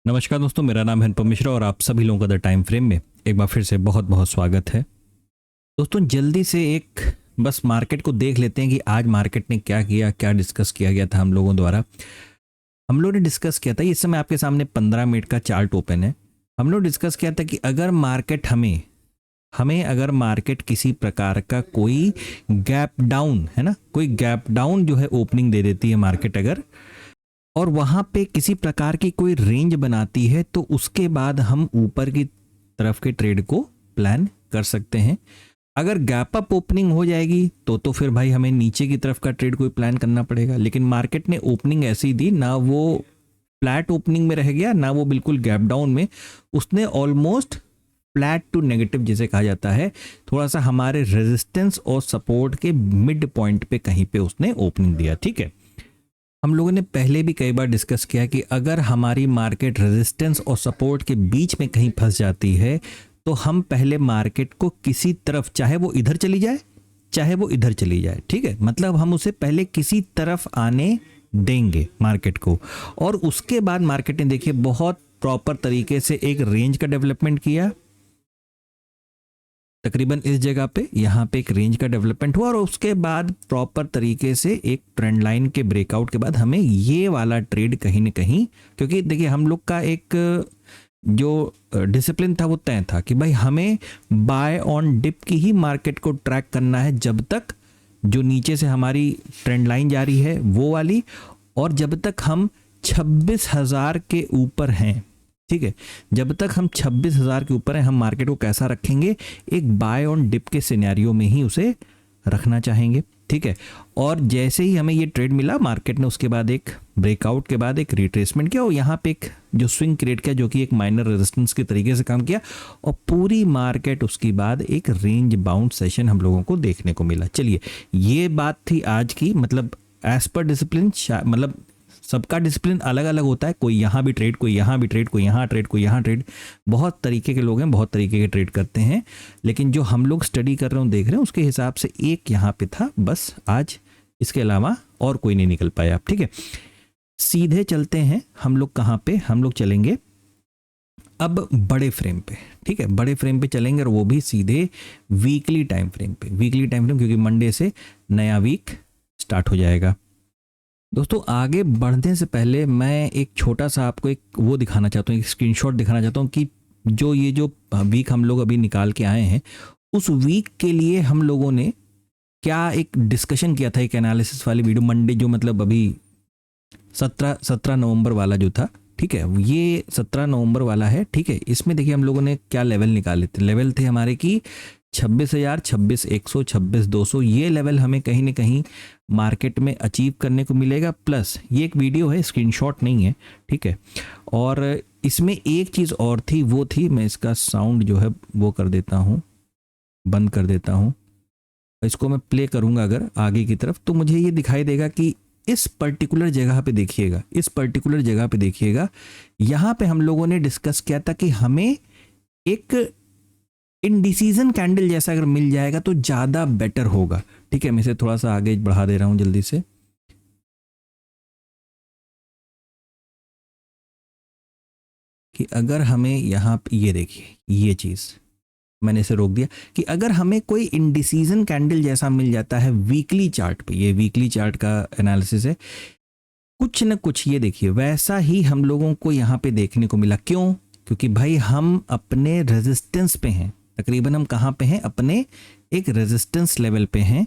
नमस्कार दोस्तों, मेरा नाम है अनुपम मिश्रा और आप सभी लोगों का द टाइम फ्रेम में एक बार फिर से बहुत बहुत स्वागत है। दोस्तों जल्दी से एक बस मार्केट को देख लेते हैं कि आज मार्केट ने क्या किया, क्या डिस्कस किया गया था हम लोगों द्वारा। हम लोगों ने डिस्कस किया था, इस समय आपके सामने 15 मिनट का चार्ट ओपन है। हम लोग डिस्कस किया था कि अगर मार्केट हमें हमें अगर मार्केट किसी प्रकार का कोई गैप डाउन है ना, कोई गैप डाउन जो है ओपनिंग दे देती है मार्केट अगर, और वहां पे किसी प्रकार की कोई रेंज बनाती है, तो उसके बाद हम ऊपर की तरफ के ट्रेड को प्लान कर सकते हैं। अगर गैप अप ओपनिंग हो जाएगी तो फिर भाई हमें नीचे की तरफ का ट्रेड कोई प्लान करना पड़ेगा। लेकिन मार्केट ने ओपनिंग ऐसी दी ना, वो फ्लैट ओपनिंग में रह गया ना वो बिल्कुल गैप डाउन में, उसने ऑलमोस्ट फ्लैट टू नेगेटिव जिसे कहा जाता है, थोड़ा सा हमारे रेजिस्टेंस और सपोर्ट के मिड पॉइंट पे कहीं पे उसने ओपनिंग दिया। ठीक है, हम लोगों ने पहले भी कई बार डिस्कस किया कि अगर हमारी मार्केट रेजिस्टेंस और सपोर्ट के बीच में कहीं फंस जाती है तो हम पहले मार्केट को किसी तरफ, चाहे वो इधर चली जाए चाहे वो इधर चली जाए, ठीक है, मतलब हम उसे पहले किसी तरफ आने देंगे मार्केट को। और उसके बाद मार्केट ने देखिए बहुत प्रॉपर तरीके से एक रेंज का डेवलपमेंट किया। तकरीबन इस जगह पे यहाँ पे एक रेंज का डेवलपमेंट हुआ और उसके बाद प्रॉपर तरीके से एक ट्रेंड लाइन के ब्रेकआउट के बाद हमें ये वाला ट्रेड कहीं ना कहीं, क्योंकि देखिए हम लोग का एक जो डिसिप्लिन था वो तय था कि भाई हमें बाय ऑन डिप की ही मार्केट को ट्रैक करना है, जब तक जो नीचे से हमारी ट्रेंड लाइन जा रही है वो वाली, और जब तक हम 26,000 के ऊपर हैं। ठीक है, जब तक हम 26,000 के ऊपर हैं हम मार्केट को कैसा रखेंगे, एक बाय ऑन डिप के सिनेरियो में ही उसे रखना चाहेंगे। ठीक है, और जैसे ही हमें ये ट्रेड मिला मार्केट ने उसके बाद एक ब्रेकआउट के बाद एक रिट्रेसमेंट किया और यहाँ पे एक जो स्विंग क्रिएट किया जो कि एक माइनर रेजिस्टेंस के तरीके से काम किया, और पूरी मार्केट उसके बाद एक रेंज बाउंड सेशन हम लोगों को देखने को मिला। चलिए, ये बात थी आज की, मतलब एज पर डिसिप्लिन, मतलब सबका डिसिप्लिन अलग अलग होता है, कोई यहाँ भी ट्रेड, कोई यहाँ भी ट्रेड, कोई यहाँ ट्रेड, कोई यहाँ ट्रेड, बहुत तरीके के लोग हैं, बहुत तरीके के ट्रेड करते हैं। लेकिन जो हम लोग स्टडी कर रहे हैं देख रहे हैं उसके हिसाब से एक यहाँ पे था बस आज, इसके अलावा और कोई नहीं निकल पाया। आप ठीक है, सीधे चलते हैं हम लोग, कहाँ पे हम लोग चलेंगे अब, बड़े फ्रेम पे। ठीक है, बड़े फ्रेम पे चलेंगे और वो भी सीधे वीकली टाइम फ्रेम पे। वीकली टाइम फ्रेम क्योंकि मंडे से नया वीक स्टार्ट हो जाएगा। दोस्तों आगे बढ़ने से पहले मैं एक छोटा सा आपको एक वो दिखाना चाहता हूँ, एक स्क्रीनशॉट दिखाना चाहता हूँ कि जो वीक हम लोग अभी निकाल के आए हैं, उस वीक के लिए हम लोगों ने क्या एक डिस्कशन किया था, एक एनालिसिस वाली वीडियो मंडे, जो मतलब अभी 17 नवंबर वाला जो था। ठीक है, ये 17 नवंबर वाला है। ठीक है, इसमें देखिए हम लोगों ने क्या लेवल निकाले थे। लेवल थे हमारे की 26,000, 26,100, 26,200, ये लेवल हमें कहीं ना कहीं मार्केट में अचीव करने को मिलेगा। प्लस ये एक वीडियो है, स्क्रीनशॉट नहीं है। ठीक है, और इसमें एक चीज़ और थी, वो थी, मैं इसका साउंड जो है वो कर देता हूँ, बंद कर देता हूँ। इसको मैं प्ले करूँगा अगर आगे की तरफ, तो मुझे ये दिखाई देगा कि इस पर्टिकुलर जगह पे देखिएगा, इस पर्टिकुलर जगह पे देखिएगा, यहाँ पे हम लोगों ने डिस्कस किया था कि हमें एक इनडिसीजन कैंडल जैसा अगर मिल जाएगा तो ज़्यादा बेटर होगा। ठीक है, मैं इसे थोड़ा सा आगे बढ़ा दे रहा हूँ जल्दी से, कि अगर हमें यहाँ ये देखिए, ये चीज़ मैंने इसे रोक दिया, कि अगर हमें कोई इनडिसीजन कैंडल जैसा मिल जाता है वीकली चार्ट पे, ये वीकली चार्ट का एनालिसिस है, कुछ न कुछ ये देखिए वैसा ही हम लोगों को यहाँ पे देखने को मिला। क्यों? क्योंकि भाई हम अपने रेजिस्टेंस पे हैं, तकरीबन हम कहाँ पे हैं, अपने एक रेजिस्टेंस लेवल पे हैं।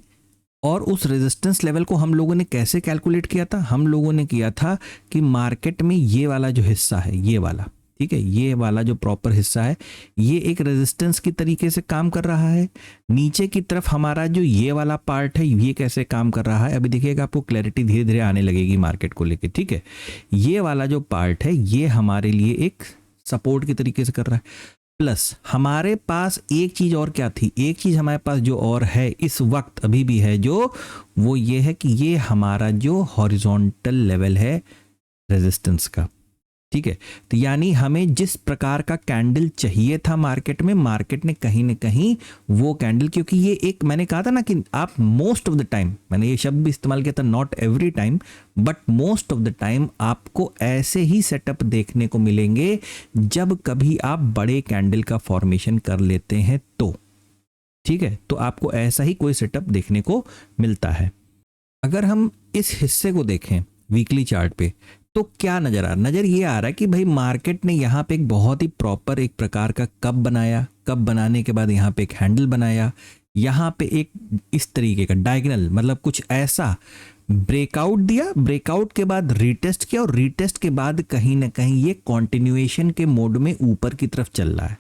और उस रेजिस्टेंस लेवल को हम लोगों ने कैसे कैलकुलेट किया था, हम लोगों ने किया था कि मार्केट में ये वाला जो हिस्सा है, ये वाला, ठीक है, ये वाला जो प्रॉपर हिस्सा है, ये एक रेजिस्टेंस की तरीके से काम कर रहा है। नीचे की तरफ हमारा जो ये वाला पार्ट है, ये कैसे काम कर रहा है, अभी देखिएगा आपको क्लैरिटी धीरे धीरे आने लगेगी मार्केट को लेके। ठीक है, ये वाला जो पार्ट है ये हमारे लिए एक सपोर्ट की तरीके से कर रहा है। प्लस हमारे पास एक चीज़ और क्या थी, एक चीज़ हमारे पास जो और है इस वक्त अभी भी है, जो वो ये है कि ये हमारा जो हॉरिजॉन्टल लेवल है रेजिस्टेंस का। ठीक है, तो यानी हमें जिस प्रकार का कैंडल चाहिए था मार्केट में, मार्केट ने कहीं ना कहीं वो कैंडल, क्योंकि ये एक मैंने कहा था ना कि आप मोस्ट ऑफ द टाइम, मैंने ये शब्द भी इस्तेमाल किया था, not every time but most of the time आपको ऐसे ही सेटअप देखने को मिलेंगे जब कभी आप बड़े कैंडल का फॉर्मेशन कर लेते हैं तो, ठीक है, तो आपको ऐसा ही कोई सेटअप देखने को मिलता है। अगर हम इस हिस्से को देखें वीकली चार्ट पे तो क्या नजर आ रहा, नजर ये आ रहा है कि भाई मार्केट ने यहाँ पे एक बहुत ही प्रॉपर एक प्रकार का कप बनाया, कप बनाने के बाद यहाँ पे एक हैंडल बनाया, यहाँ पे एक इस तरीके का डायगोनल, मतलब कुछ ऐसा ब्रेकआउट दिया, ब्रेकआउट के बाद रीटेस्ट किया, और रीटेस्ट के बाद कहीं ना कहीं ये कॉन्टिन्यूएशन के मोड में ऊपर की तरफ चल रहा है।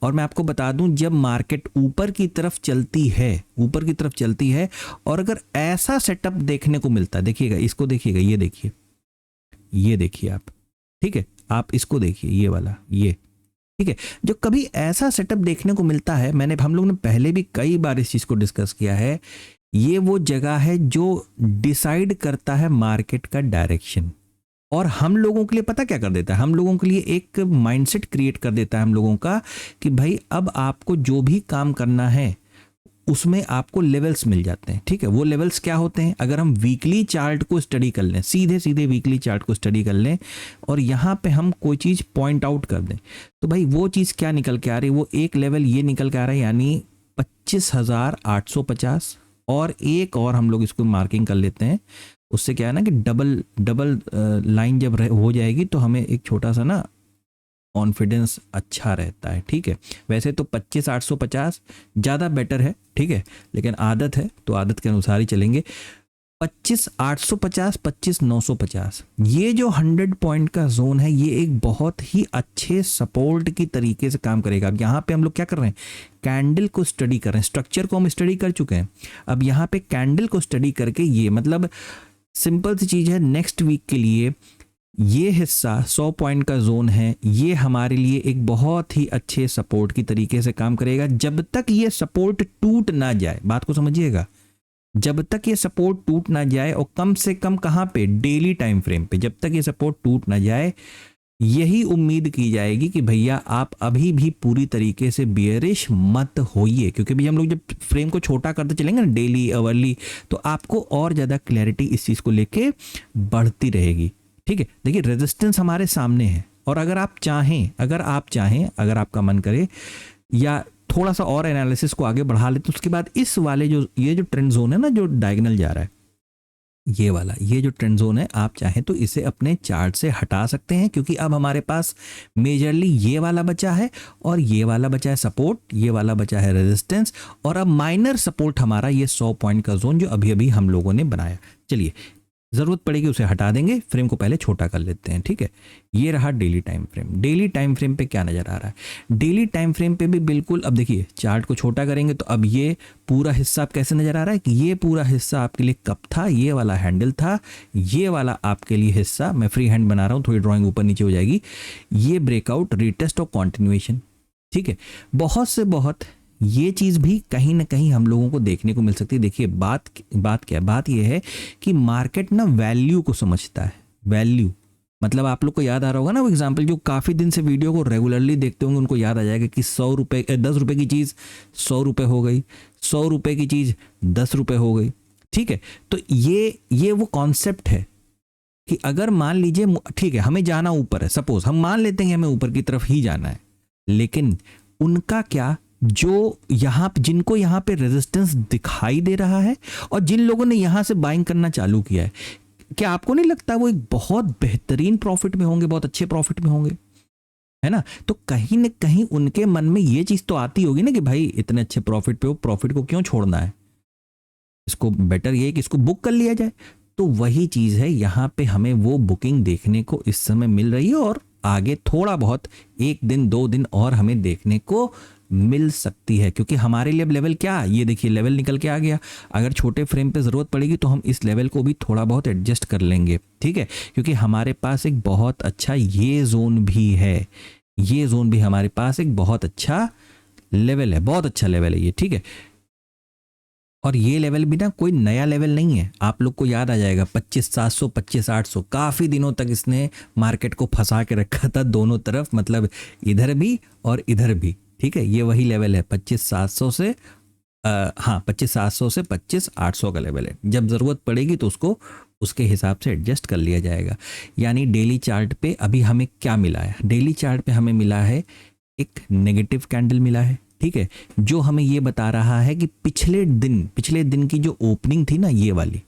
और मैं आपको बता दूं, जब मार्केट ऊपर की तरफ चलती है, ऊपर की तरफ चलती है, और अगर ऐसा सेटअप देखने को मिलता है, देखिएगा इसको, देखिएगा ये देखिए आप, ठीक है, आप इसको देखिए, ये वाला, ये ठीक है, जो कभी ऐसा सेटअप देखने को मिलता है, हम लोग ने पहले भी कई बार इस चीज को डिस्कस किया है, ये वो जगह है जो डिसाइड करता है मार्केट का डायरेक्शन, और हम लोगों के लिए पता क्या कर देता है, हम लोगों के लिए एक माइंडसेट क्रिएट कर देता है हम लोगों का कि भाई अब आपको जो भी काम करना है उसमें आपको लेवल्स मिल जाते हैं, ठीक है। वो लेवल्स क्या होते हैं, अगर हम वीकली चार्ट को स्टडी कर लें, सीधे सीधे वीकली चार्ट को स्टडी कर लें और यहाँ पे हम कोई चीज़ पॉइंट आउट कर दें, तो भाई वो चीज़ क्या निकल के आ रही है, वो एक लेवल ये निकल के आ रहा है, यानी 25,850, और एक और हम लोग इसको मार्किंग कर लेते हैं, उससे क्या है ना कि डबल लाइन जब हो जाएगी तो हमें एक छोटा सा ना कॉन्फिडेंस अच्छा रहता है, ठीक है। वैसे तो 25,850 ज़्यादा बेटर है, ठीक है, लेकिन आदत है तो आदत के अनुसार ही चलेंगे। 25,850, 25,950, ये जो 100 पॉइंट का जोन है, ये एक बहुत ही अच्छे सपोर्ट की तरीके से काम करेगा। अब यहाँ पे हम लोग क्या कर रहे हैं, कैंडल को स्टडी कर रहे हैं, स्ट्रक्चर को हम स्टडी कर चुके हैं, अब यहाँ पे कैंडल को स्टडी करके, ये मतलब सिंपल सी चीज़ है, नेक्स्ट वीक के लिए ये हिस्सा 100 पॉइंट का जोन है, ये हमारे लिए एक बहुत ही अच्छे सपोर्ट की तरीके से काम करेगा, जब तक ये सपोर्ट टूट ना जाए, बात को समझिएगा, जब तक ये सपोर्ट टूट ना जाए, और कम से कम कहाँ पे, डेली टाइम फ्रेम पे, जब तक ये सपोर्ट टूट ना जाए, यही उम्मीद की जाएगी कि भैया आप अभी भी पूरी तरीके से बियरिश मत होइए, क्योंकि भैया हम लोग जब फ्रेम को छोटा करते चलेंगे ना, डेली अवरली, तो आपको और ज़्यादा क्लैरिटी इस चीज़ को लेके बढ़ती रहेगी, ठीक है। देखिए रेजिस्टेंस हमारे सामने है, और अगर आप चाहें, अगर आपका मन करे, या थोड़ा सा और एनालिसिस को आगे बढ़ा ले, तो उसके बाद इस वाले ये जो ट्रेंड जोन है ना, जो डायगोनल जा रहा है, ये वाला, ये जो ट्रेंड जोन है, आप चाहें तो इसे अपने चार्ट से हटा सकते हैं, क्योंकि अब हमारे पास मेजरली ये वाला बचा है, और ये वाला बचा है सपोर्ट, ये वाला बचा है रेजिस्टेंस, और अब माइनर सपोर्ट हमारा ये 100 पॉइंट का जोन जो अभी अभी हम लोगों ने बनाया। चलिए, ज़रूरत पड़ेगी उसे हटा देंगे, फ्रेम को पहले छोटा कर लेते हैं, ठीक है। ये रहा daily time frame. Daily time frame पे क्या नज़र आ रहा है, डेली टाइम फ्रेम पे भी बिल्कुल, अब देखिए चार्ट को छोटा करेंगे तो अब ये पूरा हिस्सा आप कैसे नज़र आ रहा है कि ये पूरा हिस्सा आपके लिए कप था, ये वाला हैंडल था, ये वाला आपके लिए हिस्सा, मैं फ्री हैंड बना रहा हूँ, थोड़ी ड्राइंग ऊपर नीचे हो जाएगी, ये ब्रेकआउट, रीटेस्ट और कॉन्टिन्यूएशन, ठीक है। बहुत से बहुत ये चीज़ भी कहीं ना कहीं हम लोगों को देखने को मिल सकती है। देखिए बात क्या है, बात ये है कि मार्केट ना वैल्यू को समझता है। वैल्यू मतलब आप लोग को याद आ रहा होगा ना वो एग्जांपल, जो काफ़ी दिन से वीडियो को रेगुलरली देखते होंगे उनको याद आ जाएगा कि 100 रुपये, 10 रुपये की चीज़ 100 रुपये हो गई, 100 रुपये की चीज़ 10 रुपये हो गई, ठीक है। तो ये वो कॉन्सेप्ट है कि अगर मान लीजिए, ठीक है, हमें जाना ऊपर है, सपोज हम मान लेते हैं हमें ऊपर की तरफ ही जाना है, लेकिन उनका क्या, जो यहाँ जिनको यहाँ पे रेजिस्टेंस दिखाई दे रहा है और जिन लोगों ने यहाँ से बाइंग करना चालू किया है, क्या आपको नहीं लगता वो एक बहुत बेहतरीन प्रॉफिट में होंगे, बहुत अच्छे प्रॉफिट में होंगे, है ना। तो कहीं ना कहीं उनके मन में ये चीज़ तो आती होगी ना कि भाई इतने अच्छे प्रॉफिट पे हो, प्रॉफिट को क्यों छोड़ना है, इसको बेटर ये है कि इसको बुक कर लिया जाए। तो वही चीज़ है, यहाँ पे हमें वो बुकिंग देखने को इस समय मिल रही है, और आगे थोड़ा बहुत 1 दिन 2 दिन और हमें देखने को मिल सकती है, क्योंकि हमारे लिए अब लेवल क्या, ये देखिए लेवल निकल के आ गया। अगर छोटे फ्रेम पे ज़रूरत पड़ेगी तो हम इस लेवल को भी थोड़ा बहुत एडजस्ट कर लेंगे, ठीक है, क्योंकि हमारे पास एक बहुत अच्छा ये जोन भी है, ये जोन भी हमारे पास एक बहुत अच्छा लेवल है, बहुत अच्छा लेवल है ये, ठीक है। और ये लेवल भी ना कोई नया लेवल नहीं है, आप लोग को याद आ जाएगा 25,700 25,800 काफ़ी दिनों तक इसने मार्केट को फंसा के रखा था दोनों तरफ, मतलब इधर भी और इधर भी। ठीक है, ये वही लेवल है 25,700 से हाँ 25,700 से 25,800 का लेवल है। जब ज़रूरत पड़ेगी तो उसको उसके हिसाब से एडजस्ट कर लिया जाएगा। यानी डेली चार्ट पे अभी हमें क्या मिला है, डेली चार्ट पे हमें मिला है एक नेगेटिव कैंडल मिला है। ठीक है, जो हमें ये बता रहा है कि पिछले दिन की जो ओपनिंग थी ना, ये वाली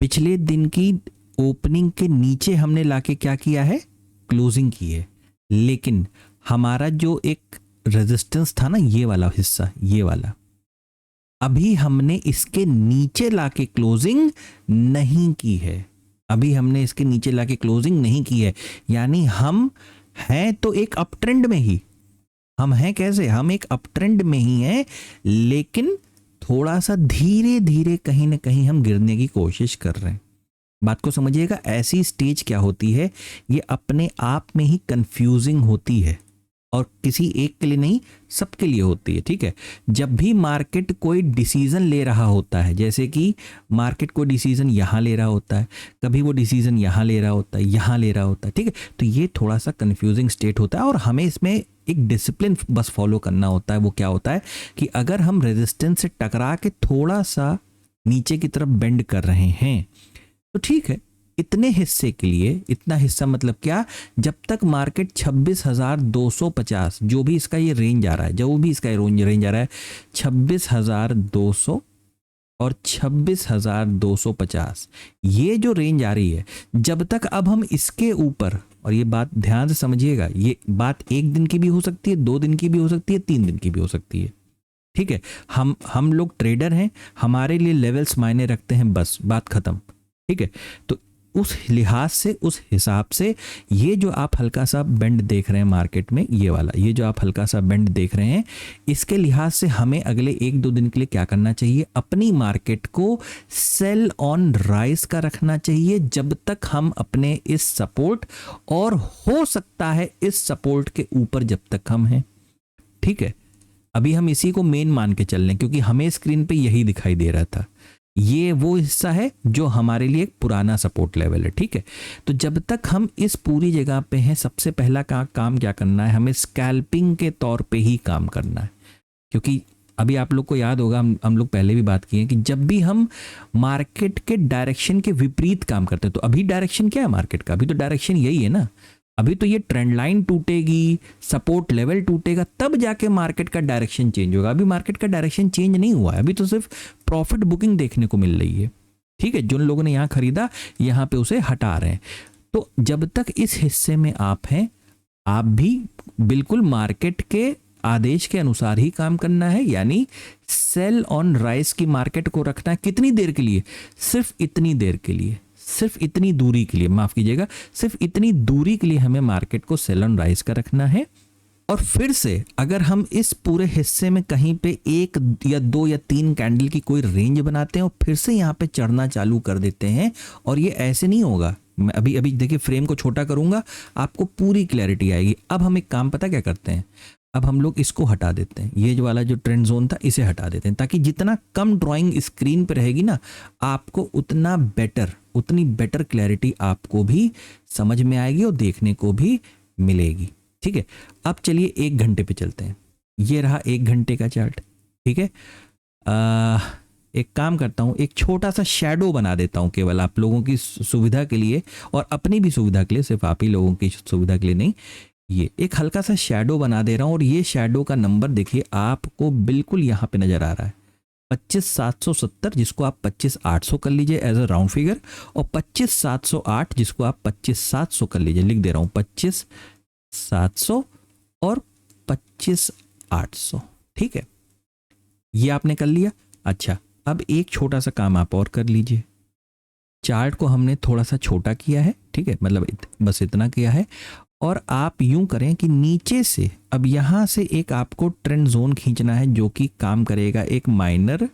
पिछले दिन की ओपनिंग के नीचे हमने लाके क्या किया है, क्लोजिंग की है। लेकिन हमारा जो एक रेजिस्टेंस था ना, ये वाला हिस्सा, ये वाला, अभी हमने इसके नीचे लाके क्लोजिंग नहीं की है। अभी हमने इसके नीचे लाके क्लोजिंग नहीं की है। यानी हम हैं तो एक अप ट्रेंड में ही, हम हैं कैसे, हम एक अप ट्रेंड में ही हैं, लेकिन थोड़ा सा धीरे धीरे कहीं ना कहीं हम गिरने की कोशिश कर रहे हैं। बात को समझिएगा, ऐसी स्टेज क्या होती है, ये अपने आप में ही कंफ्यूजिंग होती है और किसी एक के लिए नहीं, सबके लिए होती है। ठीक है, जब भी मार्केट कोई डिसीजन ले रहा होता है, जैसे कि मार्केट कोई डिसीजन यहाँ ले रहा होता है, कभी वो डिसीजन यहाँ ले रहा होता है, यहाँ ले रहा होता है। ठीक है, तो ये थोड़ा सा कंफ्यूजिंग स्टेट होता है और हमें इसमें एक डिसिप्लिन बस फॉलो करना होता है। वो क्या होता है कि अगर हम रेजिस्टेंस से टकरा के थोड़ा सा नीचे की तरफ बेंड कर रहे हैं तो ठीक है, इतने हिस्से के लिए, इतना हिस्सा मतलब क्या, जब तक मार्केट 26,250 जो भी इसका ये रेंज आ रहा है, जो भी इसका रेंज आ रहा है 26,200 और 26,250, ये जो रेंज आ रही है, जब तक अब हम इसके ऊपर, और ये बात ध्यान से समझिएगा, ये बात 1 दिन की भी हो सकती है, 2 दिन की भी हो सकती है, 3 दिन की भी हो सकती है। ठीक है, हम लोग ट्रेडर हैं, हमारे लिए लेवल्स मायने रखते हैं, बस बात खत्म। ठीक है, तो उस लिहाज से, उस हिसाब से ये जो आप हल्का सा बेंड देख रहे हैं मार्केट में, ये वाला, ये जो आप हल्का सा बेंड देख रहे हैं, इसके लिहाज से हमें अगले 1-2 दिन के लिए क्या करना चाहिए, अपनी मार्केट को सेल ऑन राइज का रखना चाहिए, जब तक हम अपने इस सपोर्ट, और हो सकता है इस सपोर्ट के ऊपर जब तक हम हैं। ठीक है, अभी हम इसी को मेन मान के चल रहे हैं, क्योंकि हमें स्क्रीन पे यही दिखाई दे रहा था। ये वो हिस्सा है जो हमारे लिए एक पुराना सपोर्ट लेवल है। ठीक है, तो जब तक हम इस पूरी जगह पे हैं, सबसे पहला काम क्या करना है, हमें स्कैल्पिंग के तौर पे ही काम करना है। क्योंकि अभी आप लोग को याद होगा, हम लोग पहले भी बात किए हैं कि जब भी हम मार्केट के डायरेक्शन के विपरीत काम करते हैं, तो अभी डायरेक्शन क्या है मार्केट का, अभी तो डायरेक्शन यही है ना, अभी तो ये ट्रेंड लाइन टूटेगी, सपोर्ट लेवल टूटेगा, तब जाके मार्केट का डायरेक्शन चेंज होगा। अभी मार्केट का डायरेक्शन चेंज नहीं हुआ है, अभी तो सिर्फ प्रॉफिट बुकिंग देखने को मिल रही है। ठीक है, जिन लोगों ने यहाँ खरीदा, यहाँ पे उसे हटा रहे हैं। तो जब तक इस हिस्से में आप हैं, आप भी बिल्कुल मार्केट के आदेश के अनुसार ही काम करना है, यानी सेल ऑन राइज की मार्केट को रखना है। कितनी देर के लिए, सिर्फ इतनी देर के लिए, सिर्फ इतनी दूरी के लिए, माफ कीजिएगा, सिर्फ इतनी दूरी के लिए हमें मार्केट को सेल ऑन राइज का रखना है। और फिर से अगर हम इस पूरे हिस्से में कहीं पे 1 या 2 या 3 कैंडल की कोई रेंज बनाते हैं और फिर से यहाँ पे चढ़ना चालू कर देते हैं, और ये ऐसे नहीं होगा, मैं अभी देखिए फ्रेम को छोटा करूंगा, आपको पूरी क्लैरिटी आएगी। अब हम एक काम पता क्या करते हैं, अब हम लोग इसको हटा देते हैं, ये जो वाला जो ट्रेंड जोन था इसे हटा देते हैं, ताकि जितना कम ड्राइंग स्क्रीन पे रहेगी ना, आपको उतना बेटर, उतनी बेटर क्लैरिटी आपको भी समझ में आएगी और देखने को भी मिलेगी। ठीक है, अब चलिए 1 घंटे पे चलते हैं। ये रहा 1 घंटे का चार्ट। ठीक है, एक काम करता हूँ, एक छोटा सा शैडो बना देता हूँ, केवल आप लोगों की सुविधा के लिए और अपनी भी सुविधा के लिए, सिर्फ आप ही लोगों की सुविधा के लिए नहीं। ये एक हल्का सा शैडो बना दे रहा हूँ, और ये शैडो का नंबर देखिए आपको बिल्कुल यहाँ पे नजर आ रहा है, 25,770, जिसको आप 25,800 कर लीजिए एज अ राउंड फिगर, और 25,708 जिसको आप 25,700 कर लीजिए। लिख दे रहा हूँ 25,700 और 25,800। ठीक है, ये आपने कर लिया। अच्छा, अब एक छोटा सा काम आप और कर लीजिए, चार्ट को हमने थोड़ा सा छोटा किया है। ठीक है, मतलब बस इतना किया है, और आप यूं करें कि नीचे से अब यहां से एक आपको ट्रेंड जोन खींचना है, जो कि काम करेगा एक माइनर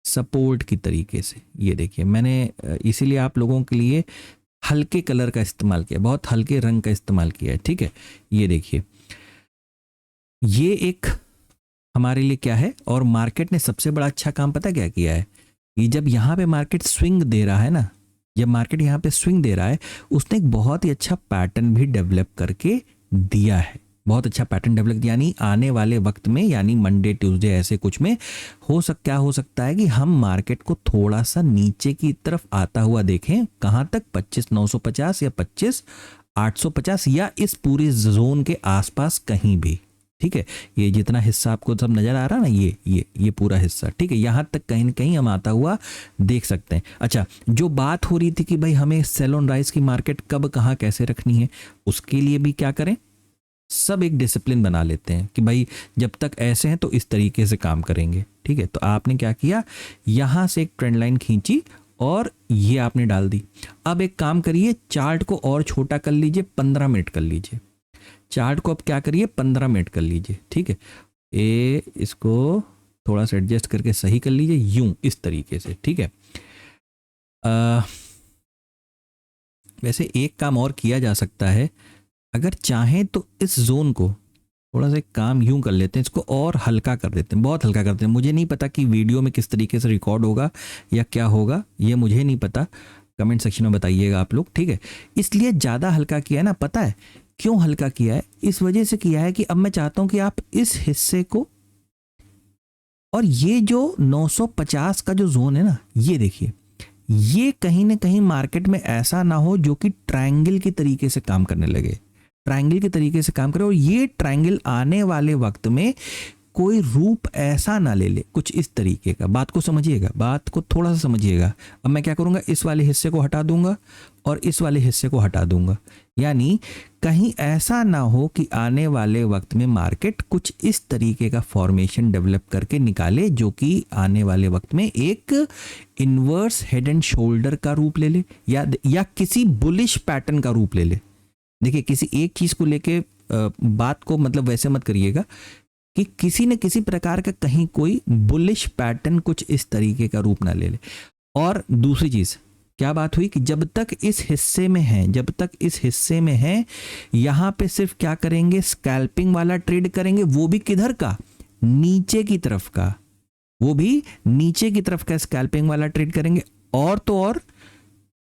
सपोर्ट की तरीके से। ये देखिए, मैंने इसीलिए आप लोगों के लिए हल्के कलर का इस्तेमाल किया, बहुत हल्के रंग का इस्तेमाल किया है। ठीक है, ये देखिए, ये एक हमारे लिए क्या है। और मार्केट ने सबसे बड़ा अच्छा काम पता क्या किया है कि जब यहाँ पे मार्केट स्विंग दे रहा है ना, जब मार्केट यहाँ पे स्विंग दे रहा है, उसने एक बहुत ही अच्छा पैटर्न भी डेवलप करके दिया है। बहुत अच्छा पैटर्न डेवलप, यानी आने वाले वक्त में, यानी मंडे ट्यूसडे ऐसे कुछ में क्या हो सकता है कि हम मार्केट को थोड़ा सा नीचे की तरफ आता हुआ देखें। कहाँ तक? 25,950 या 25,850 या इस पूरे जोन के आसपास कहीं भी। ठीक है, ये जितना हिस्सा आपको सब नजर आ रहा है ना, ये पूरा हिस्सा, ठीक है, यहाँ तक कहीं न कहीं हम आता हुआ देख सकते हैं। अच्छा, जो बात हो रही थी कि भाई हमें सेल ऑन राइज की मार्केट कब कहाँ कैसे रखनी है, उसके लिए भी क्या करें, सब एक डिसिप्लिन बना लेते हैं कि भाई जब तक ऐसे हैं तो इस तरीके से काम करेंगे। ठीक है, तो आपने क्या किया, यहाँ से एक ट्रेंड लाइन खींची और ये आपने डाल दी। अब एक काम करिए, चार्ट को और छोटा कर लीजिए, 15 मिनट कर लीजिए। चार्ट को अब क्या करिए, 15 मिनट कर लीजिए। ठीक है, इसको थोड़ा सा एडजस्ट करके सही कर लीजिए, यूं इस तरीके से। ठीक है, वैसे एक काम और किया जा सकता है, अगर चाहें तो इस जोन को थोड़ा सा एक काम यूं कर लेते हैं, इसको और हल्का कर देते हैं, बहुत हल्का करते हैं। मुझे नहीं पता कि वीडियो में किस तरीके से रिकॉर्ड होगा या क्या होगा, ये मुझे नहीं पता, कमेंट सेक्शन में बताइएगा आप लोग। ठीक है, इसलिए ज़्यादा हल्का किया है ना, पता है क्यों हल्का किया है? इस वजह से किया है कि अब मैं चाहता हूं कि आप इस हिस्से को, और ये जो 950 का जो जोन है ना, ये देखिए, ये कहीं ना कहीं मार्केट में ऐसा ना हो जो कि ट्रायंगल की तरीके से काम करने लगे, ट्रायंगल के तरीके से काम करे, और ये ट्रायंगल आने वाले वक्त में कोई रूप ऐसा ना ले ले, कुछ इस तरीके का। बात को समझिएगा, बात को थोड़ा सा समझिएगा। अब मैं क्या करूंगा, इस वाले हिस्से को हटा दूंगा और इस वाले हिस्से को हटा दूंगा, यानी कहीं ऐसा ना हो कि आने वाले वक्त में मार्केट कुछ इस तरीके का फॉर्मेशन डेवलप करके निकाले जो कि आने वाले वक्त में एक इन्वर्स हेड एंड शोल्डर का रूप ले ले, या किसी बुलिश पैटर्न का रूप ले ले। देखिए, किसी एक चीज को लेके बात को मतलब वैसे मत करिएगा कि किसी न किसी प्रकार का कहीं कोई बुलिश पैटर्न कुछ इस तरीके का रूप ना ले ले। और दूसरी चीज क्या बात हुई कि जब तक इस हिस्से में है, जब तक इस हिस्से में है, यहां पे सिर्फ क्या करेंगे, स्कैल्पिंग वाला ट्रेड करेंगे, वो भी किधर का, नीचे की तरफ का, वो भी नीचे की तरफ का स्कैल्पिंग वाला ट्रेड करेंगे। और तो और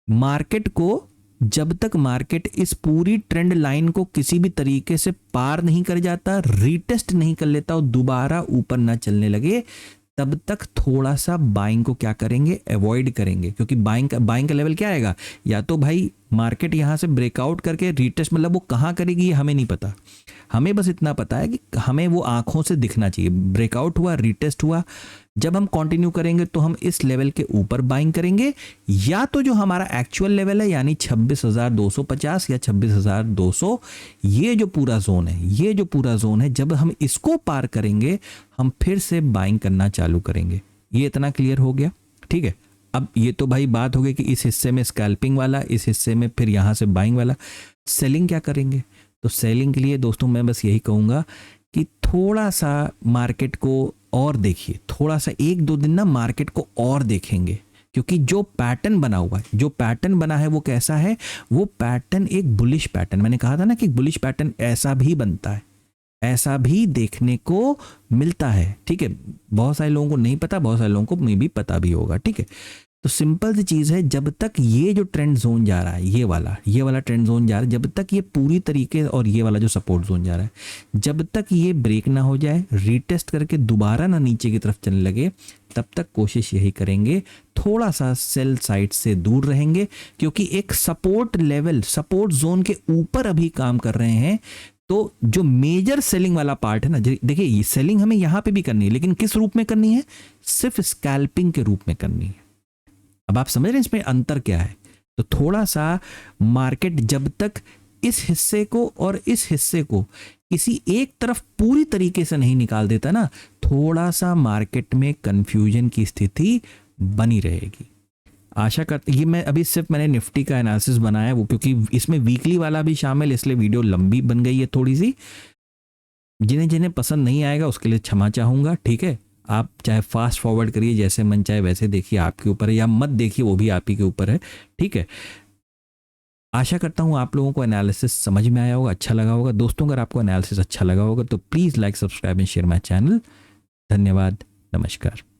मार्केट को, जब तक मार्केट इस पूरी ट्रेंड लाइन को किसी भी तरीके से पार नहीं कर जाता, रीटेस्ट नहीं कर लेता और दोबारा ऊपर ना चलने लगे, तब तक थोड़ा सा बाइंग को क्या करेंगे, अवॉइड करेंगे। क्योंकि बाइंग का लेवल क्या आएगा, या तो भाई मार्केट यहां से ब्रेकआउट करके रीटेस्ट, मतलब वो कहां करेगी ये हमें नहीं पता, हमें बस इतना पता है कि हमें वो आंखों से दिखना चाहिए, ब्रेकआउट हुआ, रीटेस्ट हुआ। जब हम कंटिन्यू करेंगे तो हम इस लेवल के ऊपर बाइंग करेंगे, या तो जो हमारा एक्चुअल लेवल है यानी 26,250 या 26,200, ये जो पूरा जोन है, ये जो पूरा जोन है, जब हम इसको पार करेंगे हम फिर से बाइंग करना चालू करेंगे। ये इतना क्लियर हो गया? ठीक है, अब ये तो भाई बात हो गई कि इस हिस्से में स्कैल्पिंग वाला, इस हिस्से में फिर यहां से बाइंग वाला। सेलिंग क्या करेंगे? तो सेलिंग के लिए दोस्तों मैं बस यही कहूंगा कि थोड़ा सा मार्केट को और देखिए, थोड़ा सा 1-2 दिन ना मार्केट को और देखेंगे, क्योंकि जो पैटर्न बना हुआ है, जो पैटर्न बना है वो कैसा है, वो पैटर्न एक बुलिश पैटर्न, मैंने कहा था ना कि बुलिश पैटर्न ऐसा भी बनता है, ऐसा भी देखने को मिलता है। ठीक है, बहुत सारे लोगों को नहीं पता, बहुत सारे लोगों को मे भी पता भी होगा। ठीक है, तो सिंपल सी चीज है, जब तक ये जो ट्रेंड जोन जा रहा है, ये वाला ट्रेंड जोन जा रहा है, जब तक ये पूरी तरीके, और ये वाला जो सपोर्ट जोन जा रहा है, जब तक ये ब्रेक ना हो जाए, रीटेस्ट करके दोबारा ना नीचे की तरफ चलने लगे, तब तक कोशिश यही करेंगे, थोड़ा सा सेल साइड से दूर रहेंगे, क्योंकि एक सपोर्ट लेवल, सपोर्ट जोन के ऊपर अभी काम कर रहे हैं। तो जो मेजर सेलिंग वाला पार्ट है ना, देखिए ये सेलिंग हमें यहां पे भी करनी है, लेकिन किस रूप में करनी है, सिर्फ स्कैल्पिंग के रूप में करनी है। अब आप समझ रहे हैं इसमें अंतर क्या है? तो थोड़ा सा मार्केट जब तक इस हिस्से को और इस हिस्से को किसी एक तरफ पूरी तरीके से नहीं निकाल देता ना, थोड़ा सा मार्केट में कंफ्यूजन की स्थिति बनी रहेगी। आशा करते, ये मैं अभी सिर्फ मैंने निफ्टी का एनालिसिस बनाया, वो क्योंकि इसमें वीकली वाला भी शामिल, इसलिए वीडियो लंबी बन गई है थोड़ी सी। जिन्हें जिन्हें पसंद नहीं आएगा उसके लिए क्षमा चाहूंगा। ठीक है, आप चाहे फास्ट फॉरवर्ड करिए, जैसे मन चाहे वैसे देखिए, आपके ऊपर है, या मत देखिए, वो भी आप ही के ऊपर है। ठीक है, आशा करता हूँ आप लोगों को एनालिसिस समझ में आया होगा, अच्छा लगा होगा। दोस्तों, अगर आपको एनालिसिस अच्छा लगा होगा तो please like, subscribe and share my channel. धन्यवाद, नमस्कार।